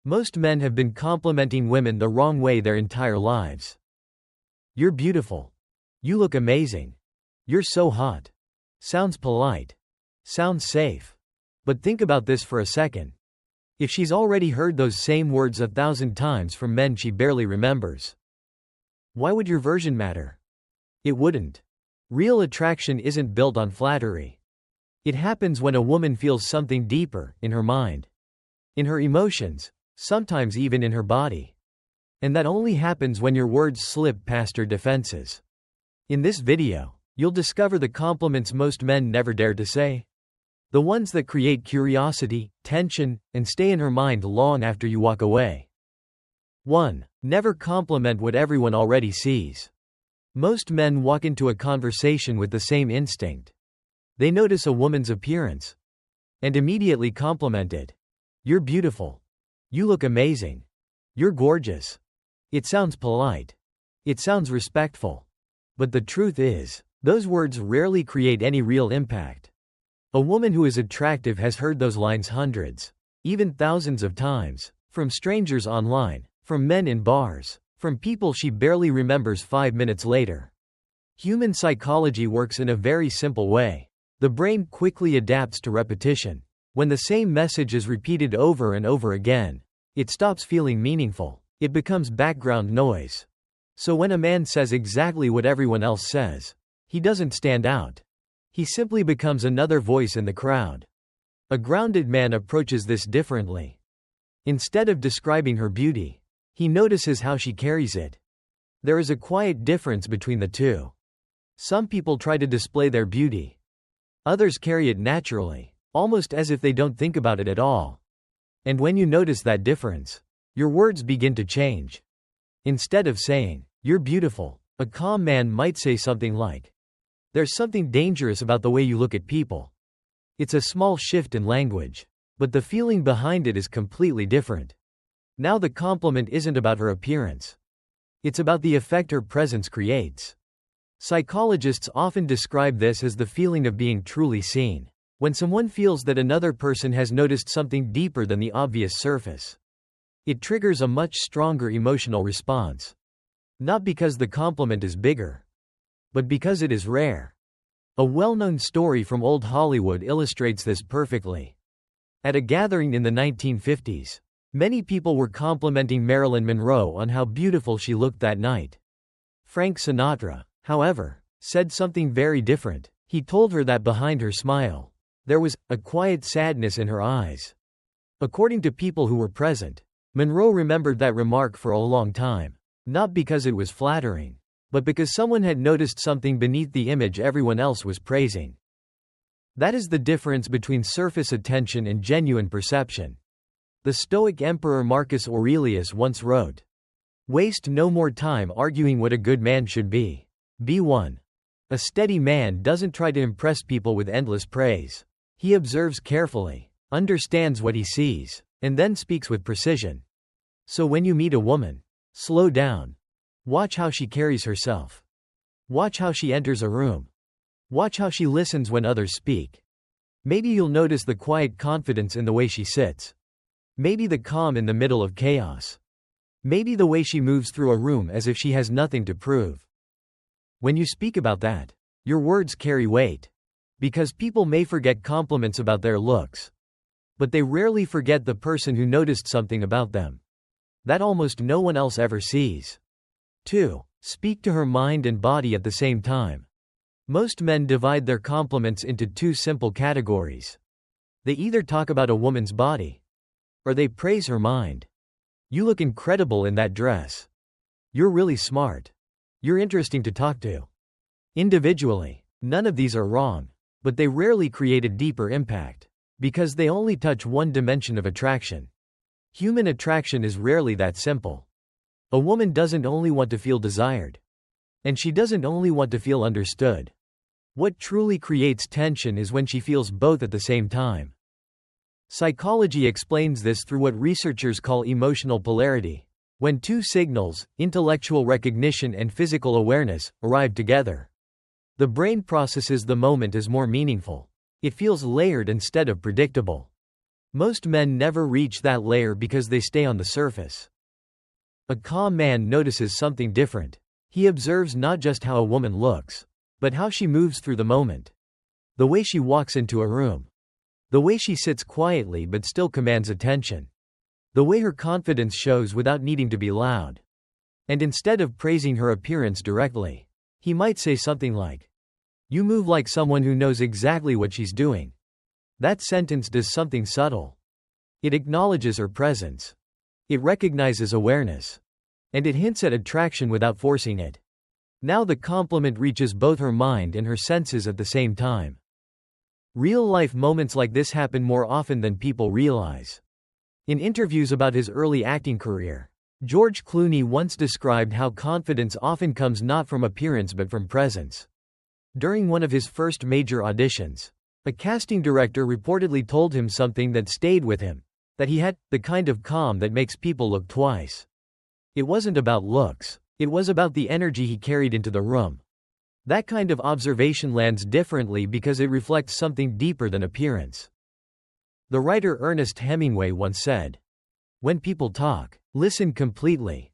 Most men have been complimenting women the wrong way their entire lives. You're beautiful. You look amazing. You're so hot. Sounds polite. Sounds safe. But think about this for a second. If she's already heard those same words 1,000 times from men she barely remembers, why would your version matter? It wouldn't. Real attraction isn't built on flattery. It happens when a woman feels something deeper, in her mind, in her emotions, sometimes even in her body. And that only happens when your words slip past her defenses. In this video, you'll discover the compliments most men never dare to say. The ones that create curiosity, tension, and stay in her mind long after you walk away. 1. Never compliment what everyone already sees. Most men walk into a conversation with the same instinct. They notice a woman's appearance and immediately compliment it. You're beautiful. You look amazing. You're gorgeous. It sounds polite. It sounds respectful. But the truth is, those words rarely create any real impact. A woman who is attractive has heard those lines hundreds, even thousands of times, from strangers online, from men in bars, from people she barely remembers 5 minutes later. Human psychology works in a very simple way. The brain quickly adapts to repetition. When the same message is repeated over and over again, it stops feeling meaningful. It becomes background noise. So when a man says exactly what everyone else says, he doesn't stand out. He simply becomes another voice in the crowd. A grounded man approaches this differently. Instead of describing her beauty, he notices how she carries it. There is a quiet difference between the two. Some people try to display their beauty. Others carry it naturally, almost as if they don't think about it at all. And when you notice that difference, your words begin to change. Instead of saying, "You're beautiful," a calm man might say something like, "There's something dangerous about the way you look at people." It's a small shift in language, but the feeling behind it is completely different. Now the compliment isn't about her appearance. It's about the effect her presence creates. Psychologists often describe this as the feeling of being truly seen. When someone feels that another person has noticed something deeper than the obvious surface, it triggers a much stronger emotional response. Not because the compliment is bigger, but because it is rare. A well-known story from old Hollywood illustrates this perfectly. At a gathering in the 1950s, many people were complimenting Marilyn Monroe on how beautiful she looked that night. Frank Sinatra, however, said something very different. He told her that behind her smile, there was a quiet sadness in her eyes. According to people who were present, Monroe remembered that remark for a long time, not because it was flattering, but because someone had noticed something beneath the image everyone else was praising. That is the difference between surface attention and genuine perception. The Stoic emperor Marcus Aurelius once wrote, "Waste no more time arguing what a good man should be. Be one." A steady man doesn't try to impress people with endless praise. He observes carefully, understands what he sees, and then speaks with precision. So when you meet a woman, slow down. Watch how she carries herself. Watch how she enters a room. Watch how she listens when others speak. Maybe you'll notice the quiet confidence in the way she sits. Maybe the calm in the middle of chaos. Maybe the way she moves through a room as if she has nothing to prove. When you speak about that, your words carry weight. Because people may forget compliments about their looks, but they rarely forget the person who noticed something about them that almost no one else ever sees. 2. Speak to her mind and body at the same time. Most men divide their compliments into two simple categories. They either talk about a woman's body, or they praise her mind. You look incredible in that dress. You're really smart. You're interesting to talk to. Individually, none of these are wrong, but they rarely create a deeper impact, because they only touch one dimension of attraction. Human attraction is rarely that simple. A woman doesn't only want to feel desired, and she doesn't only want to feel understood. What truly creates tension is when she feels both at the same time. Psychology explains this through what researchers call emotional polarity. When two signals, intellectual recognition and physical awareness, arrive together, the brain processes the moment as more meaningful. It feels layered instead of predictable. Most men never reach that layer because they stay on the surface. A calm man notices something different. He observes not just how a woman looks, but how she moves through the moment. The way she walks into a room. The way she sits quietly but still commands attention. The way her confidence shows without needing to be loud. And instead of praising her appearance directly, he might say something like, "You move like someone who knows exactly what she's doing." That sentence does something subtle. It acknowledges her presence. It recognizes awareness. And it hints at attraction without forcing it. Now the compliment reaches both her mind and her senses at the same time. Real-life moments like this happen more often than people realize. In interviews about his early acting career, George Clooney once described how confidence often comes not from appearance but from presence. During one of his first major auditions, a casting director reportedly told him something that stayed with him, that he had the kind of calm that makes people look twice. It wasn't about looks, it was about the energy he carried into the room. That kind of observation lands differently because it reflects something deeper than appearance. The writer Ernest Hemingway once said, "When people talk, listen completely."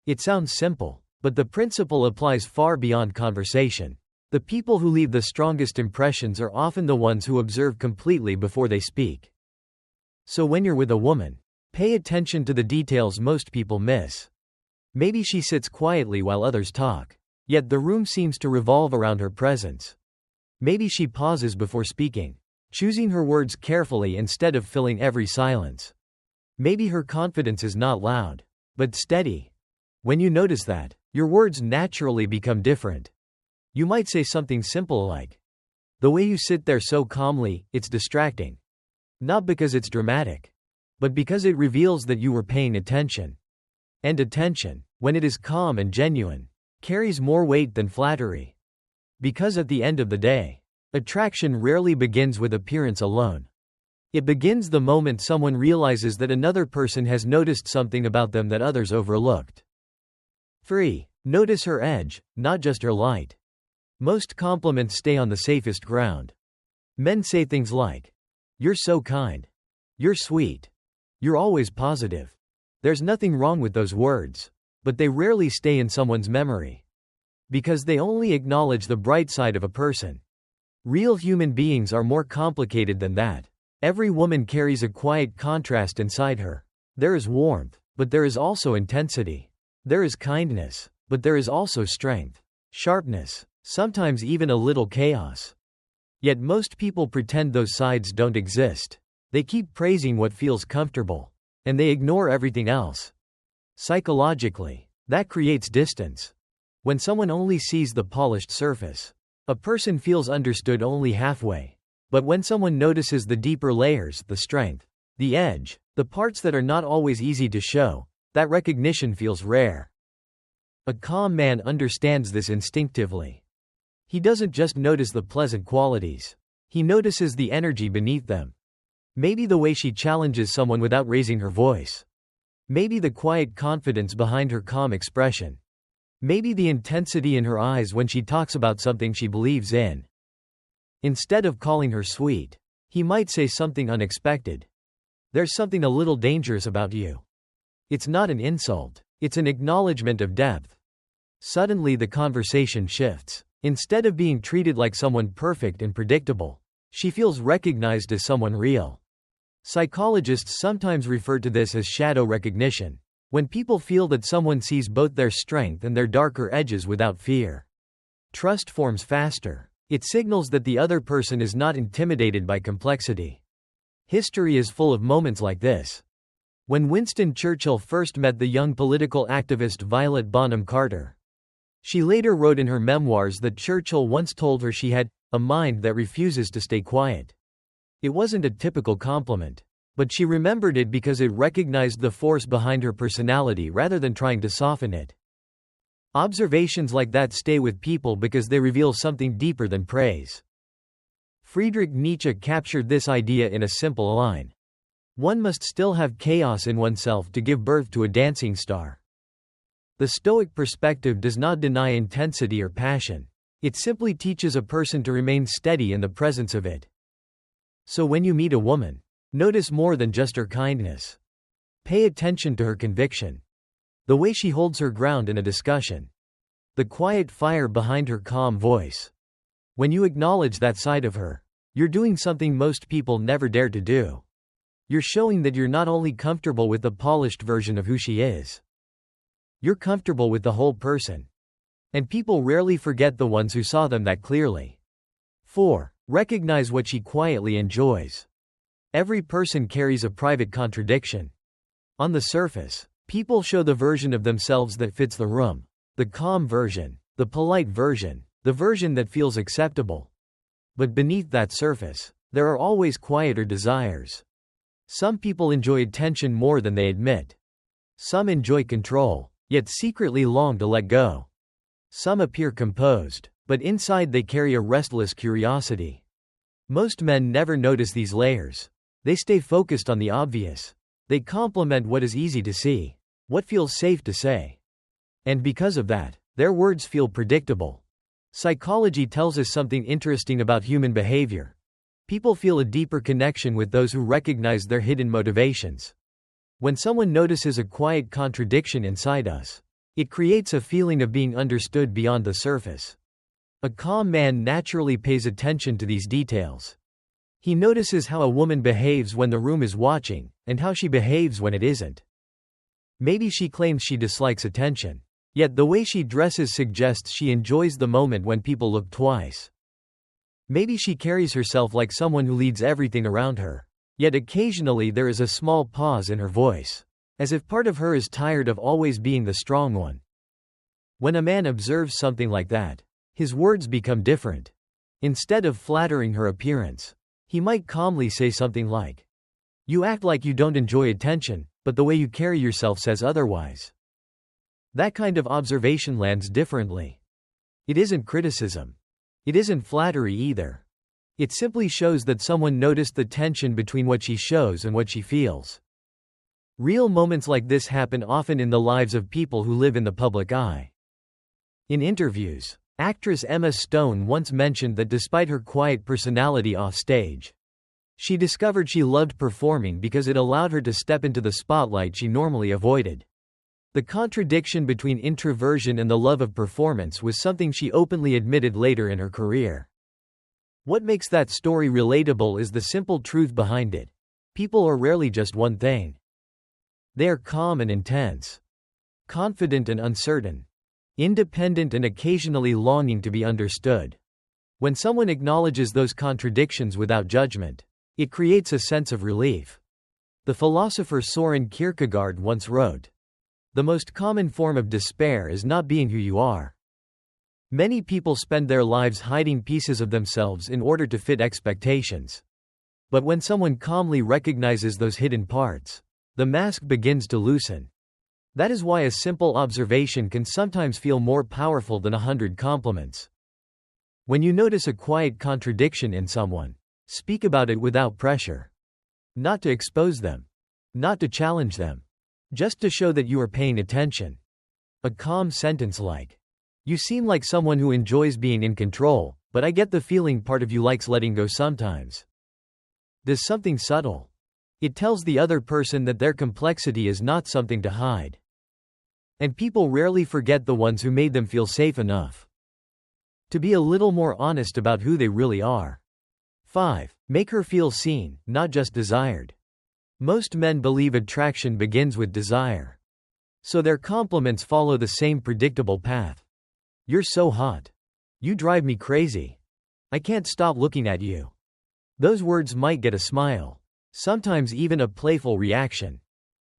It sounds simple, but the principle applies far beyond conversation. The people who leave the strongest impressions are often the ones who observe completely before they speak. So when you're with a woman, pay attention to the details most people miss. Maybe she sits quietly while others talk, yet the room seems to revolve around her presence. Maybe she pauses before speaking, choosing her words carefully instead of filling every silence. Maybe her confidence is not loud, but steady. When you notice that, your words naturally become different. You might say something simple like, "The way you sit there so calmly, it's distracting." Not because it's dramatic, but because it reveals that you were paying attention. And attention, when it is calm and genuine, carries more weight than flattery. Because at the end of the day, attraction rarely begins with appearance alone. It begins the moment someone realizes that another person has noticed something about them that others overlooked. 3. Notice her edge, not just her light. Most compliments stay on the safest ground. Men say things like, "You're so kind. You're sweet. You're always positive." There's nothing wrong with those words, but they rarely stay in someone's memory. Because they only acknowledge the bright side of a person. Real human beings are more complicated than that. Every woman carries a quiet contrast inside her. There is warmth, but there is also intensity. There is kindness, but there is also strength, sharpness, sometimes even a little chaos. Yet most people pretend those sides don't exist. They keep praising what feels comfortable, and they ignore everything else. Psychologically, that creates distance. When someone only sees the polished surface, a person feels understood only halfway. But when someone notices the deeper layers, the strength, the edge, the parts that are not always easy to show, that recognition feels rare. A calm man understands this instinctively. He doesn't just notice the pleasant qualities. He notices the energy beneath them. Maybe the way she challenges someone without raising her voice. Maybe the quiet confidence behind her calm expression. Maybe the intensity in her eyes when she talks about something she believes in. Instead of calling her sweet, he might say something unexpected. "There's something a little dangerous about you." It's not an insult, it's an acknowledgement of depth. Suddenly the conversation shifts. Instead of being treated like someone perfect and predictable, she feels recognized as someone real. Psychologists sometimes refer to this as shadow recognition, when people feel that someone sees both their strength and their darker edges without fear. Trust forms faster. It signals that the other person is not intimidated by complexity. History is full of moments like this. When Winston Churchill first met the young political activist Violet Bonham Carter, she later wrote in her memoirs that Churchill once told her she had a mind that refuses to stay quiet. It wasn't a typical compliment, but she remembered it because it recognized the force behind her personality rather than trying to soften it. Observations like that stay with people because they reveal something deeper than praise. Friedrich Nietzsche captured this idea in a simple line. One must still have chaos in oneself to give birth to a dancing star. The Stoic perspective does not deny intensity or passion. It simply teaches a person to remain steady in the presence of it. So when you meet a woman, Notice more than just her kindness. Pay attention to her conviction. The way she holds her ground in a discussion. The quiet fire behind her calm voice. When you acknowledge that side of her, you're doing something most people never dare to do. You're showing that you're not only comfortable with the polished version of who she is. You're comfortable with the whole person. And people rarely forget the ones who saw them that clearly. 4. Recognize what she quietly enjoys. Every person carries a private contradiction. On the surface, people show the version of themselves that fits the room. The calm version, the polite version, the version that feels acceptable. But beneath that surface, there are always quieter desires. Some people enjoy attention more than they admit. Some enjoy control, yet secretly long to let go. Some appear composed, but inside they carry a restless curiosity. Most men never notice these layers. They stay focused on the obvious. They compliment what is easy to see, what feels safe to say. And because of that, their words feel predictable. Psychology tells us something interesting about human behavior. People feel a deeper connection with those who recognize their hidden motivations. When someone notices a quiet contradiction inside us, it creates a feeling of being understood beyond the surface. A calm man naturally pays attention to these details. He notices how a woman behaves when the room is watching, and how she behaves when it isn't. Maybe she claims she dislikes attention. Yet the way she dresses suggests she enjoys the moment when people look twice. Maybe she carries herself like someone who leads everything around her. Yet occasionally there is a small pause in her voice, as if part of her is tired of always being the strong one. When a man observes something like that, his words become different. Instead of flattering her appearance, he might calmly say something like, "You act like you don't enjoy attention, but the way you carry yourself says otherwise." That kind of observation lands differently. It isn't criticism. It isn't flattery either. It simply shows that someone noticed the tension between what she shows and what she feels. Real moments like this happen often in the lives of people who live in the public eye. In interviews, actress Emma Stone once mentioned that despite her quiet personality off stage, she discovered she loved performing because it allowed her to step into the spotlight she normally avoided. The contradiction between introversion and the love of performance was something she openly admitted later in her career. What makes that story relatable is the simple truth behind it. People are rarely just one thing. They are calm and intense, confident and uncertain, independent and occasionally longing to be understood. When someone acknowledges those contradictions without judgment, it creates a sense of relief. The philosopher Soren Kierkegaard once wrote, "The most common form of despair is not being who you are." Many people spend their lives hiding pieces of themselves in order to fit expectations. But when someone calmly recognizes those hidden parts, the mask begins to loosen. That is why a simple observation can sometimes feel more powerful than 100 compliments. When you notice a quiet contradiction in someone, speak about it without pressure. Not to expose them. Not to challenge them. Just to show that you are paying attention. A calm sentence like, "You seem like someone who enjoys being in control, but I get the feeling part of you likes letting go sometimes." Does something subtle. It tells the other person that their complexity is not something to hide. And people rarely forget the ones who made them feel safe enough to be a little more honest about who they really are. 5. Make her feel seen, not just desired. Most men believe attraction begins with desire. So their compliments follow the same predictable path. "You're so hot. You drive me crazy. I can't stop looking at you." Those words might get a smile, sometimes even a playful reaction.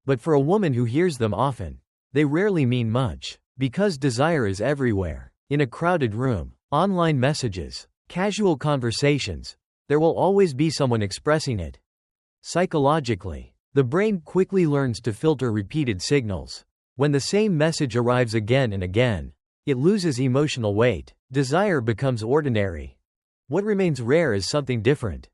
But for a woman who hears them often, they rarely mean much, because desire is everywhere. In a crowded room, online messages, casual conversations, there will always be someone expressing it. Psychologically, the brain quickly learns to filter repeated signals. When the same message arrives again and again, it loses emotional weight. Desire becomes ordinary. What remains rare is something different.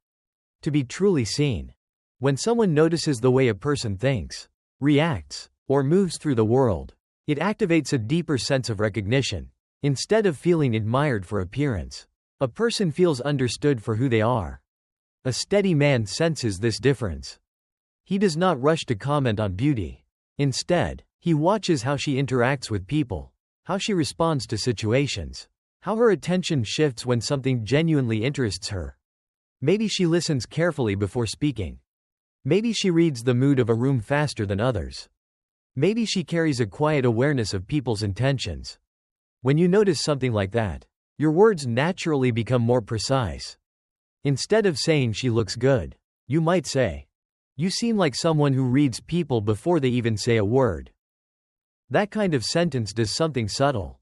To be truly seen. When someone notices the way a person thinks, reacts, or moves through the world, it activates a deeper sense of recognition. Instead of feeling admired for appearance, a person feels understood for who they are. A steady man senses this difference. He does not rush to comment on beauty. Instead, he watches how she interacts with people, how she responds to situations, how her attention shifts when something genuinely interests her. Maybe she listens carefully before speaking. Maybe she reads the mood of a room faster than others. Maybe she carries a quiet awareness of people's intentions. When you notice something like that, your words naturally become more precise. Instead of saying she looks good, you might say, you seem like someone who reads people before they even say a word. That kind of sentence does something subtle.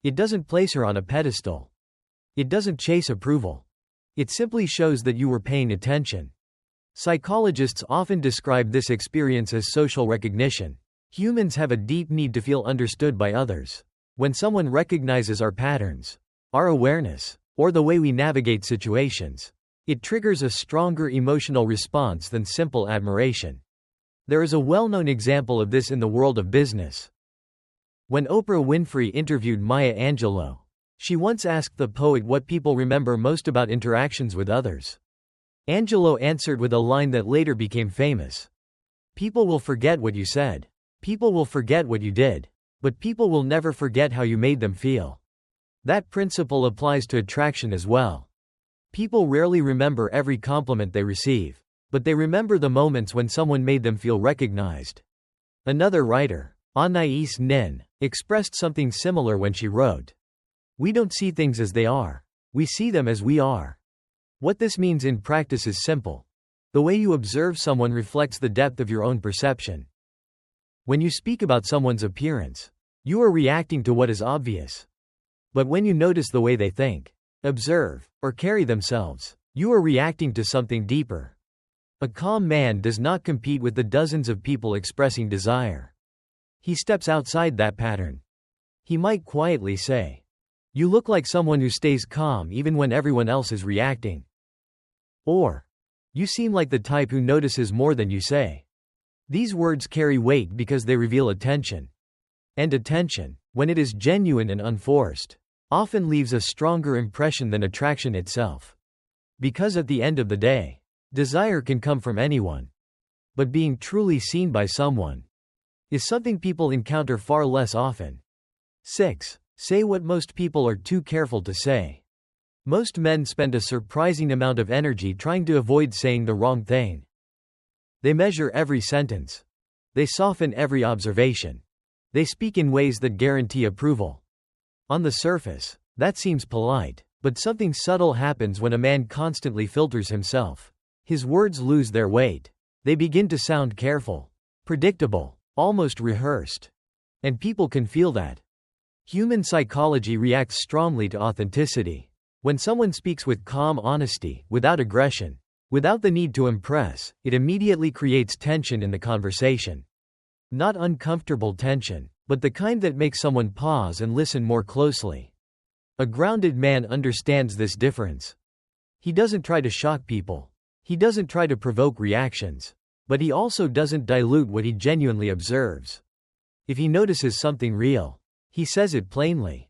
It doesn't place her on a pedestal. It doesn't chase approval. It simply shows that you were paying attention. Psychologists often describe this experience as social recognition. Humans have a deep need to feel understood by others. When someone recognizes our patterns, our awareness, or the way we navigate situations, it triggers a stronger emotional response than simple admiration. There is a well-known example of this in the world of business. When Oprah Winfrey interviewed Maya Angelou, she once asked the poet what people remember most about interactions with others. Angelou answered with a line that later became famous. People will forget what you said. People will forget what you did. But people will never forget how you made them feel. That principle applies to attraction as well. People rarely remember every compliment they receive, but they remember the moments when someone made them feel recognized. Another writer, Anais Nin, expressed something similar when she wrote, "We don't see things as they are. We see them as we are." What this means in practice is simple. The way you observe someone reflects the depth of your own perception. When you speak about someone's appearance, you are reacting to what is obvious. But when you notice the way they think, observe, or carry themselves, you are reacting to something deeper. A calm man does not compete with the dozens of people expressing desire. He steps outside that pattern. He might quietly say, "You look like someone who stays calm even when everyone else is reacting." Or, "You seem like the type who notices more than you say." These words carry weight because they reveal attention. And attention, when it is genuine and unforced, often leaves a stronger impression than attraction itself. Because at the end of the day, desire can come from anyone. But being truly seen by someone is something people encounter far less often. 6. Say what most people are too careful to say. Most men spend a surprising amount of energy trying to avoid saying the wrong thing. They measure every sentence. They soften every observation. They speak in ways that guarantee approval. On the surface, that seems polite, but something subtle happens when a man constantly filters himself. His words lose their weight. They begin to sound careful, predictable, almost rehearsed. And people can feel that. Human psychology reacts strongly to authenticity. When someone speaks with calm honesty, without aggression, without the need to impress, it immediately creates tension in the conversation. Not uncomfortable tension, but the kind that makes someone pause and listen more closely. A grounded man understands this difference. He doesn't try to shock people. He doesn't try to provoke reactions. But he also doesn't dilute what he genuinely observes. If he notices something real, he says it plainly.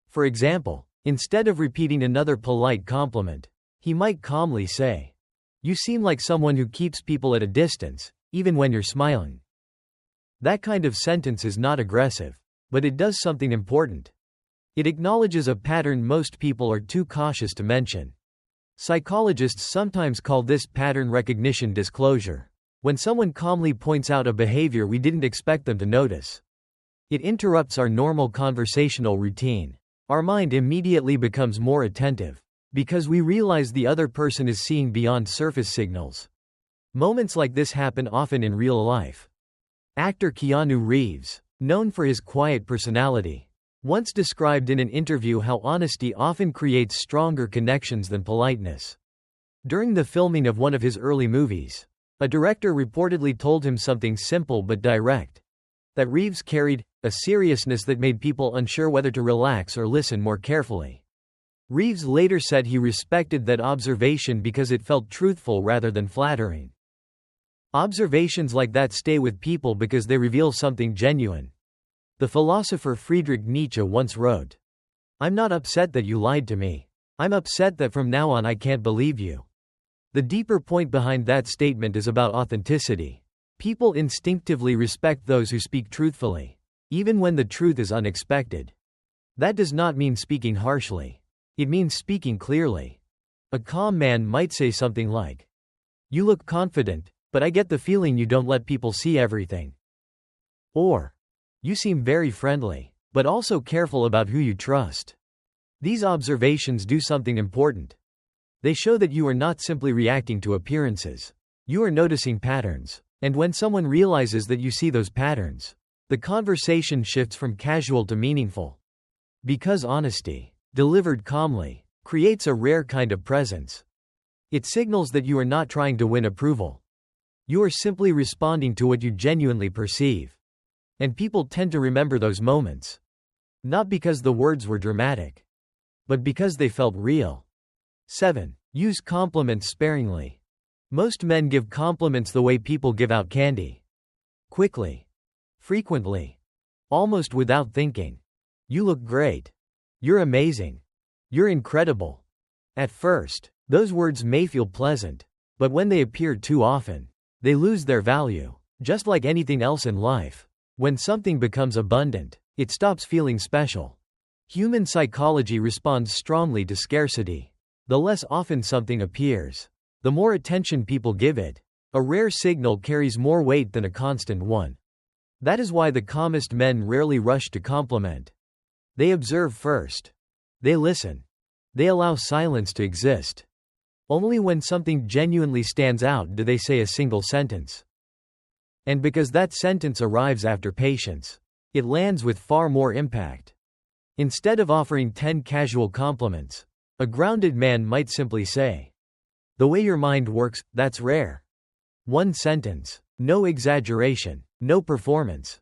For example, instead of repeating another polite compliment, he might calmly say, "You seem like someone who keeps people at a distance, even when you're smiling." That kind of sentence is not aggressive, but it does something important. It acknowledges a pattern most people are too cautious to mention. Psychologists sometimes call this pattern recognition disclosure. When someone calmly points out a behavior we didn't expect them to notice, it interrupts our normal conversational routine. Our mind immediately becomes more attentive, because we realize the other person is seeing beyond surface signals. Moments like this happen often in real life. Actor Keanu Reeves, known for his quiet personality, once described in an interview how honesty often creates stronger connections than politeness. During the filming of one of his early movies, a director reportedly told him something simple but direct, that Reeves carried a seriousness that made people unsure whether to relax or listen more carefully. Reeves later said he respected that observation because it felt truthful rather than flattering. Observations like that stay with people because they reveal something genuine. The philosopher Friedrich Nietzsche once wrote, "I'm not upset that you lied to me. I'm upset that from now on I can't believe you." The deeper point behind that statement is about authenticity. People instinctively respect those who speak truthfully, even when the truth is unexpected. That does not mean speaking harshly. It means speaking clearly. A calm man might say something like, "You look confident, but I get the feeling you don't let people see everything." Or, "You seem very friendly, but also careful about who you trust." These observations do something important. They show that you are not simply reacting to appearances. You are noticing patterns. And when someone realizes that you see those patterns, the conversation shifts from casual to meaningful. Because honesty, delivered calmly, creates a rare kind of presence. It signals that you are not trying to win approval. You are simply responding to what you genuinely perceive. And people tend to remember those moments. Not because the words were dramatic, but because they felt real. 7. Use compliments sparingly. Most men give compliments the way people give out candy. Quickly. Frequently. Almost without thinking. "You look great." "You're amazing." "You're incredible." At first, those words may feel pleasant, but when they appear too often, they lose their value. Just like anything else in life, when something becomes abundant, it stops feeling special. Human psychology responds strongly to scarcity. The less often something appears, the more attention people give it. A rare signal carries more weight than a constant one. That is why the calmest men rarely rush to compliment. They observe first. They listen. They allow silence to exist. Only when something genuinely stands out do they say a single sentence. And because that sentence arrives after patience, it lands with far more impact. Instead of offering 10 casual compliments, a grounded man might simply say, "The way your mind works, that's rare." One sentence. No exaggeration. No performance.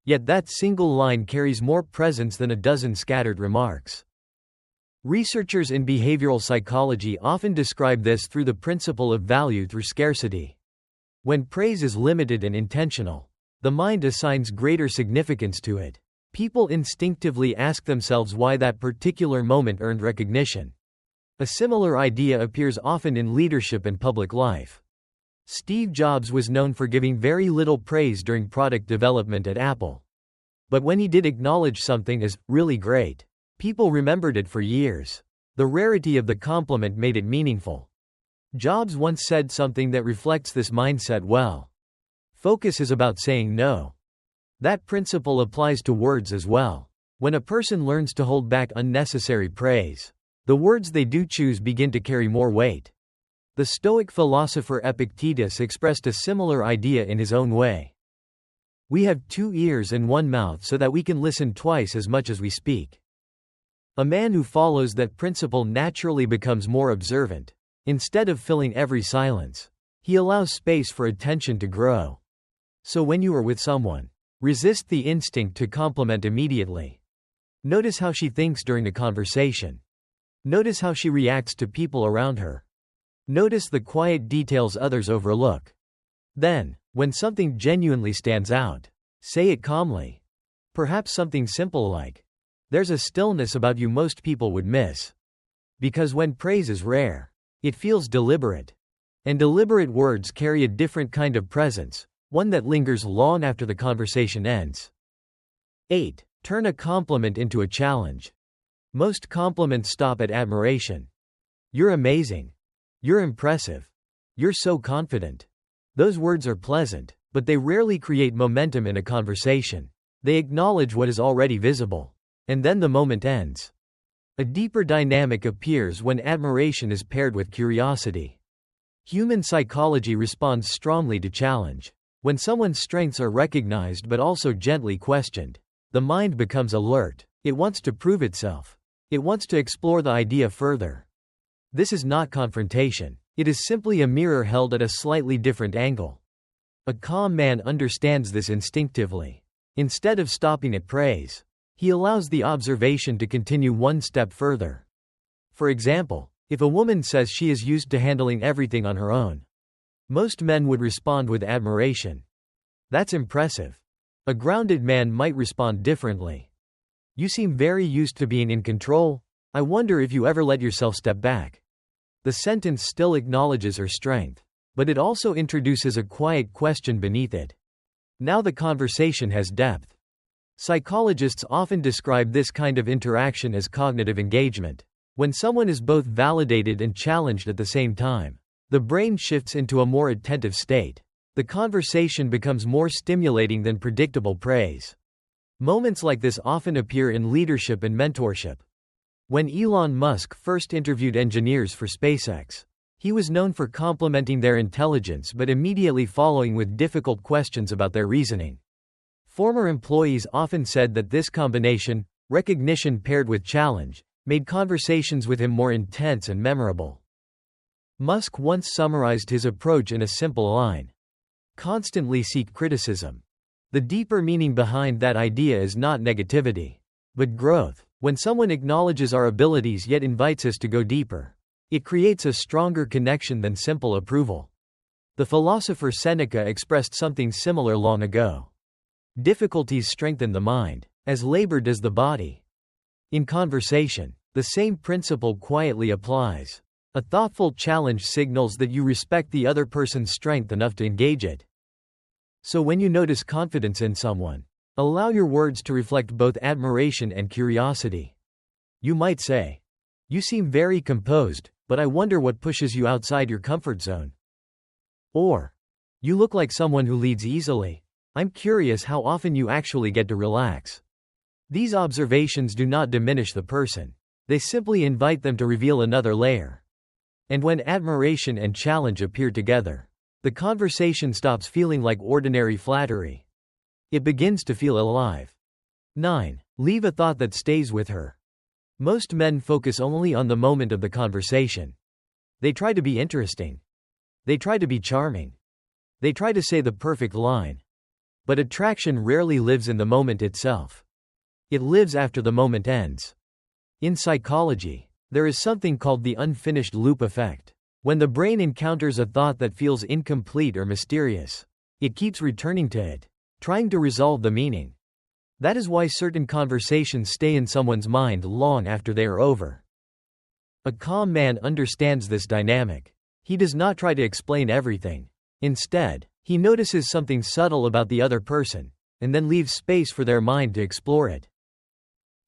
Yet that single line carries more presence than a dozen scattered remarks. Researchers in behavioral psychology often describe this through the principle of value through scarcity. When praise is limited and intentional, the mind assigns greater significance to it. People instinctively ask themselves why that particular moment earned recognition. A similar idea appears often in leadership and public life. Steve Jobs was known for giving very little praise during product development at Apple. But when he did acknowledge something as really great, people remembered it for years. The rarity of the compliment made it meaningful. Jobs once said something that reflects this mindset well. Focus is about saying no. That principle applies to words as well. When a person learns to hold back unnecessary praise, the words they do choose begin to carry more weight. The Stoic philosopher Epictetus expressed a similar idea in his own way. "We have 2 ears and 1 mouth so that we can listen twice as much as we speak." A man who follows that principle naturally becomes more observant. Instead of filling every silence, he allows space for attention to grow. So when you are with someone, resist the instinct to compliment immediately. Notice how she thinks during the conversation. Notice how she reacts to people around her. Notice the quiet details others overlook. Then, when something genuinely stands out, say it calmly. Perhaps something simple like, "There's a stillness about you most people would miss." Because when praise is rare, it feels deliberate. And deliberate words carry a different kind of presence, one that lingers long after the conversation ends. 8. Turn a compliment into a challenge. Most compliments stop at admiration. "You're amazing." "You're impressive." "You're so confident." Those words are pleasant, but they rarely create momentum in a conversation. They acknowledge what is already visible. And then the moment ends. A deeper dynamic appears when admiration is paired with curiosity. Human psychology responds strongly to challenge. When someone's strengths are recognized but also gently questioned, the mind becomes alert. It wants to prove itself. It wants to explore the idea further. This is not confrontation. It is simply a mirror held at a slightly different angle. A calm man understands this instinctively. Instead of stopping at praise, he allows the observation to continue one step further. For example, if a woman says she is used to handling everything on her own, most men would respond with admiration. "That's impressive." A grounded man might respond differently. "You seem very used to being in control. I wonder if you ever let yourself step back." The sentence still acknowledges her strength, but it also introduces a quiet question beneath it. Now the conversation has depth. Psychologists often describe this kind of interaction as cognitive engagement. When someone is both validated and challenged at the same time, the brain shifts into a more attentive state. The conversation becomes more stimulating than predictable praise. Moments like this often appear in leadership and mentorship. When Elon Musk first interviewed engineers for SpaceX, he was known for complimenting their intelligence but immediately following with difficult questions about their reasoning. Former employees often said that this combination, recognition paired with challenge, made conversations with him more intense and memorable. Musk once summarized his approach in a simple line: constantly seek criticism. The deeper meaning behind that idea is not negativity, but growth. When someone acknowledges our abilities yet invites us to go deeper, it creates a stronger connection than simple approval. The philosopher Seneca expressed something similar long ago. Difficulties strengthen the mind, as labor does the body. In conversation, the same principle quietly applies. A thoughtful challenge signals that you respect the other person's strength enough to engage it. So when you notice confidence in someone, allow your words to reflect both admiration and curiosity. You might say, "You seem very composed, but I wonder what pushes you outside your comfort zone." Or, "You look like someone who leads easily. I'm curious how often you actually get to relax." These observations do not diminish the person. They simply invite them to reveal another layer. And when admiration and challenge appear together, the conversation stops feeling like ordinary flattery. It begins to feel alive. 9. Leave a thought that stays with her. Most men focus only on the moment of the conversation. They try to be interesting. They try to be charming. They try to say the perfect line. But attraction rarely lives in the moment itself. It lives after the moment ends. In psychology, there is something called the unfinished loop effect. When the brain encounters a thought that feels incomplete or mysterious, it keeps returning to it, trying to resolve the meaning. That is why certain conversations stay in someone's mind long after they are over. A calm man understands this dynamic. He does not try to explain everything. Instead, he notices something subtle about the other person, and then leaves space for their mind to explore it.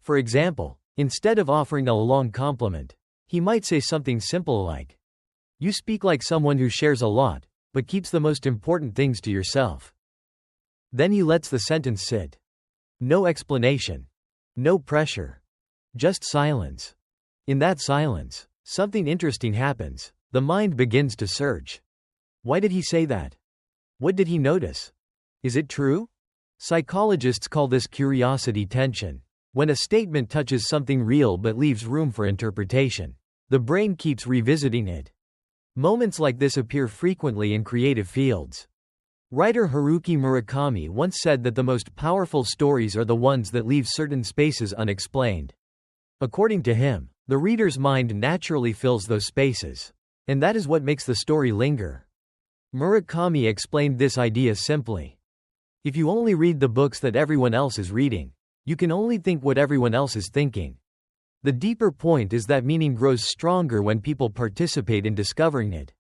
For example, instead of offering a long compliment, he might say something simple like, "You speak like someone who shares a lot, but keeps the most important things to yourself." Then he lets the sentence sit. No explanation. No pressure. Just silence. In that silence, something interesting happens. The mind begins to search. Why did he say that? What did he notice? Is it true? Psychologists call this curiosity tension. When a statement touches something real but leaves room for interpretation, the brain keeps revisiting it. Moments like this appear frequently in creative fields. Writer Haruki Murakami once said that the most powerful stories are the ones that leave certain spaces unexplained. According to him, the reader's mind naturally fills those spaces, and that is what makes the story linger. Murakami explained this idea simply. If you only read the books that everyone else is reading, you can only think what everyone else is thinking. The deeper point is that meaning grows stronger when people participate in discovering it.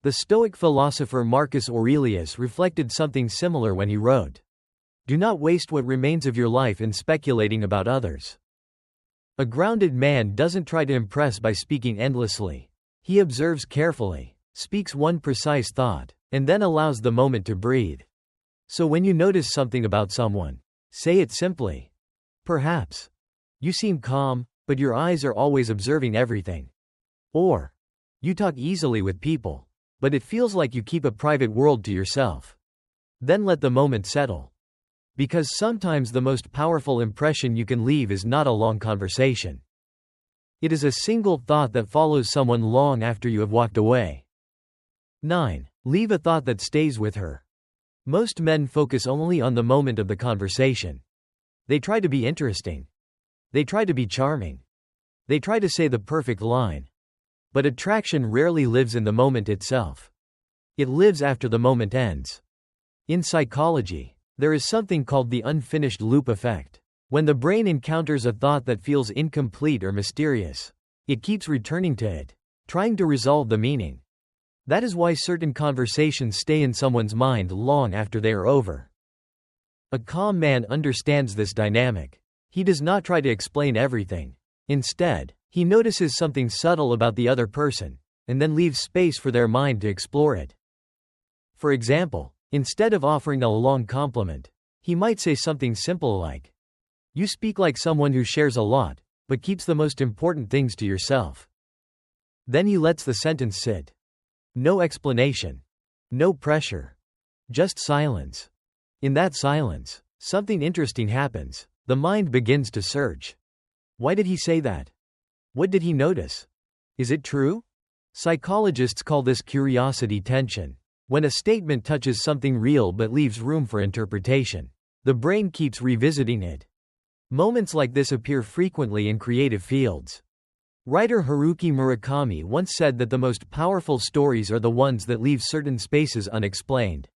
The Stoic philosopher Marcus Aurelius reflected something similar when he wrote, "Do not waste what remains of your life in speculating about others." A grounded man doesn't try to impress by speaking endlessly. He observes carefully, speaks one precise thought, and then allows the moment to breathe. So when you notice something about someone, say it simply. Perhaps, "You seem calm, but your eyes are always observing everything." Or, "You talk easily with people, but it feels like you keep a private world to yourself." Then let the moment settle. Because sometimes the most powerful impression you can leave is not a long conversation. It is a single thought that follows someone long after you have walked away. 9. Leave a thought that stays with her. Most men focus only on the moment of the conversation. They try to be interesting. They try to be charming. They try to say the perfect line. But attraction rarely lives in the moment itself. It lives after the moment ends. In psychology, there is something called the unfinished loop effect. When the brain encounters a thought that feels incomplete or mysterious, it keeps returning to it, trying to resolve the meaning. That is why certain conversations stay in someone's mind long after they are over. A calm man understands this dynamic. He does not try to explain everything. Instead, he notices something subtle about the other person, and then leaves space for their mind to explore it. For example, instead of offering a long compliment, he might say something simple like, "You speak like someone who shares a lot, but keeps the most important things to yourself." Then he lets the sentence sit. No explanation. No pressure. Just silence. In that silence, something interesting happens. The mind begins to search. Why did he say that? What did he notice? Is it true? Psychologists call this curiosity tension. When a statement touches something real but leaves room for interpretation, the brain keeps revisiting it. Moments like this appear frequently in creative fields. Writer Haruki Murakami once said that the most powerful stories are the ones that leave certain spaces unexplained.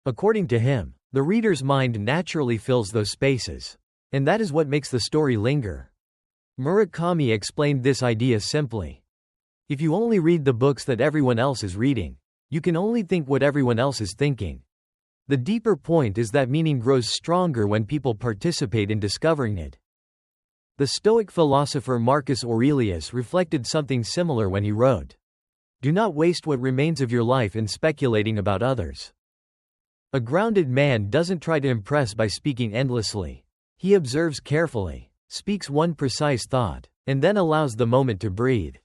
According to him, the reader's mind naturally fills those spaces. And that is what makes the story linger. Murakami explained this idea simply. If you only read the books that everyone else is reading, you can only think what everyone else is thinking. The deeper point is that meaning grows stronger when people participate in discovering it. The Stoic philosopher Marcus Aurelius reflected something similar when he wrote, "Do not waste what remains of your life in speculating about others." A grounded man doesn't try to impress by speaking endlessly. He observes carefully, speaks one precise thought, and then allows the moment to breathe.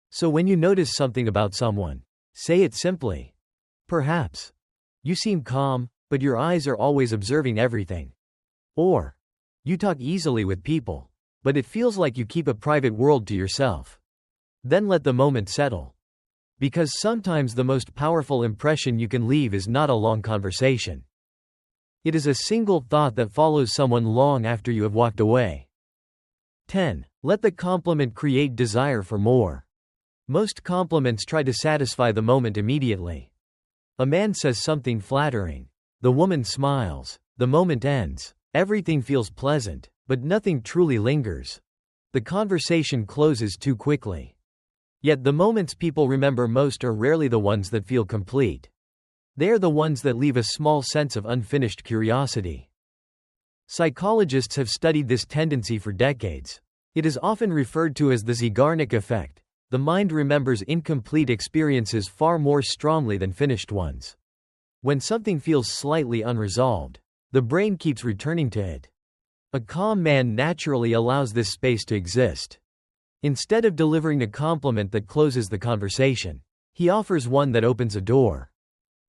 So when you notice something about someone, say it simply. Perhaps, "You seem calm, but your eyes are always observing everything." Or, "You talk easily with people, but it feels like you keep a private world to yourself." Then let the moment settle. Because sometimes the most powerful impression you can leave is not a long conversation. It is a single thought that follows someone long after you have walked away. 10. Let the compliment create desire for more. Most compliments try to satisfy the moment immediately. A man says something flattering. The woman smiles. The moment ends. Everything feels pleasant, but nothing truly lingers. The conversation closes too quickly. Yet the moments people remember most are rarely the ones that feel complete. They are the ones that leave a small sense of unfinished curiosity. Psychologists have studied this tendency for decades. It is often referred to as the Zeigarnik effect. The mind remembers incomplete experiences far more strongly than finished ones. When something feels slightly unresolved, the brain keeps returning to it. A calm man naturally allows this space to exist. Instead of delivering a compliment that closes the conversation, he offers one that opens a door.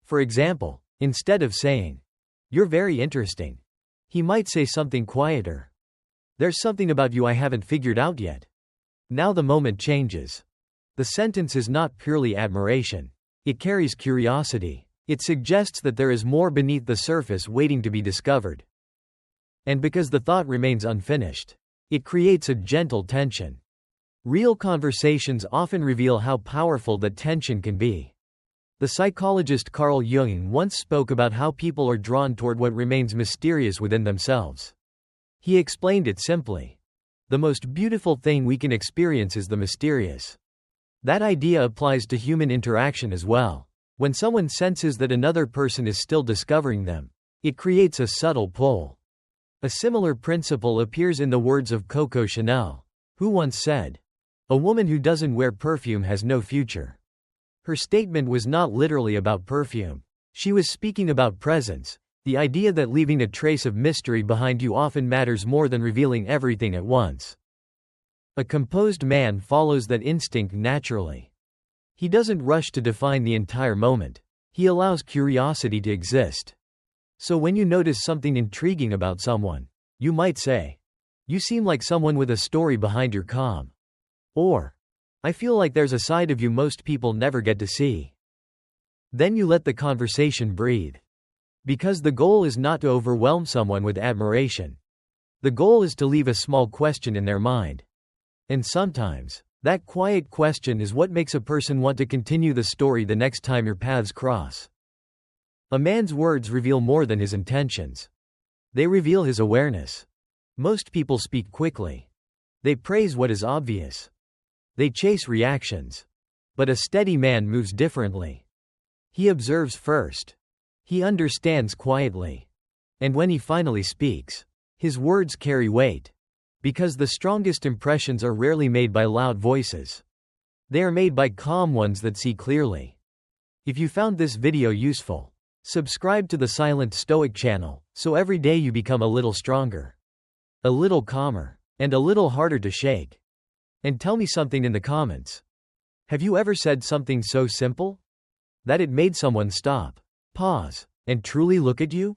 For example, instead of saying, "You're very interesting," he might say something quieter. "There's something about you I haven't figured out yet." Now the moment changes. The sentence is not purely admiration. It carries curiosity. It suggests that there is more beneath the surface waiting to be discovered. And because the thought remains unfinished, it creates a gentle tension. Real conversations often reveal how powerful that tension can be. The psychologist Carl Jung once spoke about how people are drawn toward what remains mysterious within themselves. He explained it simply. The most beautiful thing we can experience is the mysterious. That idea applies to human interaction as well. When someone senses that another person is still discovering them, it creates a subtle pull. A similar principle appears in the words of Coco Chanel, who once said, "A woman who doesn't wear perfume has no future." Her statement was not literally about perfume. She was speaking about presence, the idea that leaving a trace of mystery behind you often matters more than revealing everything at once. A composed man follows that instinct naturally. He doesn't rush to define the entire moment. He allows curiosity to exist. So when you notice something intriguing about someone, you might say, "You seem like someone with a story behind your calm." Or, "I feel like there's a side of you most people never get to see." Then you let the conversation breathe. Because the goal is not to overwhelm someone with admiration. The goal is to leave a small question in their mind. And sometimes, that quiet question is what makes a person want to continue the story the next time your paths cross. A man's words reveal more than his intentions. They reveal his awareness. Most people speak quickly. They praise what is obvious. They chase reactions. But a steady man moves differently. He observes first. He understands quietly. And when he finally speaks, his words carry weight. Because the strongest impressions are rarely made by loud voices. They are made by calm ones that see clearly. If you found this video useful, subscribe to the Silent Stoic channel, so every day you become a little stronger, a little calmer, and a little harder to shake. And tell me something in the comments. Have you ever said something so simple that it made someone stop, pause, and truly look at you?